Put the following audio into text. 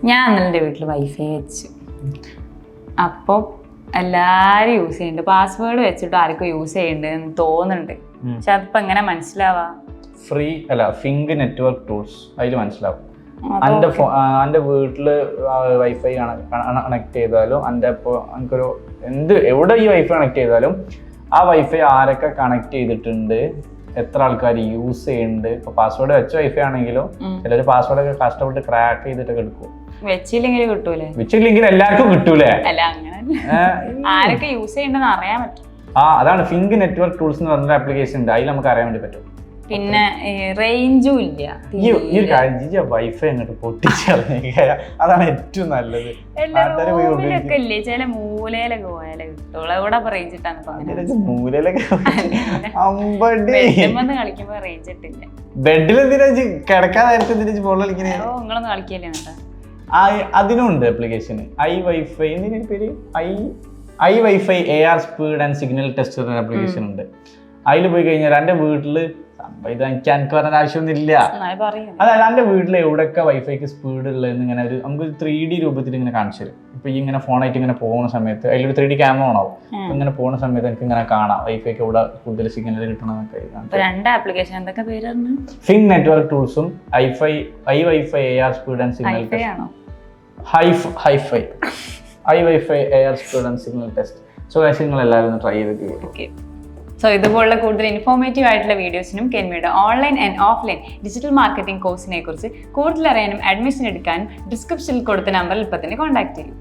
ഞാൻ അന്നലെ വീട്ടിൽ വൈഫൈ വെച്ചു. അപ്പോൾ എല്ലാവരും യൂസ് ചെയ്യുന്നുണ്ട്. പാസ്വേഡ് വെച്ചിട്ട് ആർക്കും യൂസ് ചെയ്യുന്നുണ്ട് തോന്നുന്നുണ്ട്. പക്ഷെ അതിപ്പോൾ എങ്ങനെ മനസ്സിലാവാ? ഫ്രീ അല്ല, ഫിങ്ക് നെറ്റ്വർക്ക് ടൂൾസ് അതിൽ മനസ്സിലാവും. എൻ്റെ വീട്ടിൽ വൈഫൈ കണക്ട് ചെയ്താലും എൻ്റെ ഇപ്പോൾ എനിക്കൊരു എവിടെ ഈ വൈഫൈ കണക്ട് ചെയ്താലും ആ വൈഫൈ ആരൊക്കെ കണക്ട് ചെയ്തിട്ടുണ്ട്, എത്ര ആൾക്കാർ യൂസ് ചെയ്യുന്നുണ്ട്. ഇപ്പോൾ പാസ്വേഡ് വെച്ച വൈഫൈ ആണെങ്കിലും ചിലർ പാസ്വേഡൊക്കെ കഷ്ടപ്പെട്ട് ക്രാക്ക് ചെയ്തിട്ടൊക്കെ എടുക്കും. വെച്ചില്ലെങ്കിൽ കിട്ടൂലേ? വെച്ചില്ലെങ്കിൽ എല്ലാവർക്കും കിട്ടൂലേ? അല്ല, അങ്ങനെ ആരൊക്കെ യൂസ് ചെയ്യണ്ടെന്ന് അറിയാൻ പറ്റും. അതാണ് ഫിങ്ക് നെറ്റ്വർക്ക് ടൂൾസ് എന്ന് പറഞ്ഞൊരു ആപ്ലിക്കേഷൻ ഉണ്ട്. അതിൽ നമുക്ക് അറിയാൻ വേണ്ടി പറ്റും. പിന്നെ റേഞ്ചും ഇല്ല. ഈ ഒരു കാര്യം വൈഫൈ അങ്ങോട്ട് പൊട്ടിച്ചറിഞ്ഞ അതാണ് ഏറ്റവും നല്ലത്. റൂമിലൊക്കെ ഇല്ലേ ചില മൂലയിലൊക്കെ പോയാലേ കിട്ടുള്ളൂ. എവിടെ റേഞ്ച് ഇട്ടാന്ന് മൂലയിലൊക്കെ കളിക്കുമ്പോ റേഞ്ച് ഇട്ടില്ല. ബെഡിൽ എന്തിനാ കിടക്കാൻ നേരത്തെ എന്തിനാ ബോൾ കളിക്കണേ? നിങ്ങളൊന്നും കളിക്കല്ലേ? അതിനുണ്ട് ആപ്ലിക്കേഷൻ ഐ വൈഫൈ. എന്തിനാ പേര്? I wifi AR speed and signal tester application ഉണ്ട്. അതിൽ പോയി കഴിഞ്ഞാൽ എൻ്റെ വീട്ടില് ഇത് എനിക്ക് പറഞ്ഞ ആവശ്യമൊന്നുമില്ല. അതായത് എൻ്റെ വീട്ടിൽ എവിടെയൊക്കെ വൈഫൈക്ക് സ്പീഡ് ഉള്ളതെന്ന് ഇങ്ങനെ ഒരു നമുക്ക് 3D രൂപത്തിൽ ഇങ്ങനെ കാണിച്ചു തരും. ഇപ്പൊ ഈ ഇങ്ങനെ ഫോണായിട്ട് ഇങ്ങനെ പോകുന്ന സമയത്ത് അതിലൊരു 3D ക്യാമറ ഓണാവും. ഇങ്ങനെ പോകുന്ന സമയത്ത് എനിക്ക് ഇങ്ങനെ കാണാം വൈഫൈക്ക് എവിടെ കൂടുതൽ സിഗ്നൽ കിട്ടണമെന്നൊക്കെ. ഫിങ്ക് നെറ്റ്വർക്ക് ടൂൾസും I wifi AR speed and signal test. I wifi AR speed and signal test. So നിങ്ങൾ എല്ലാവരും ഒന്ന് ട്രൈ ചെയ്തിട്ട്. സോ ഇതുപോലുള്ള കൂടുതൽ ഇൻഫോർമേറ്റീവ് ആയിട്ടുള്ള വീഡിയോസിനും കെൻമയുടെ online and offline digital marketing കോഴ്സിനെ കുറിച്ച് കൂടുതൽ അറിയാനും അഡ്മിഷൻ എടുക്കാനും ഡിസ്ക്രിപ്ഷനിൽ കൊടുത്ത നമ്പറിൽ ഇപ്പോൾ തന്നെ കോൺടാക്ട് ചെയ്യും.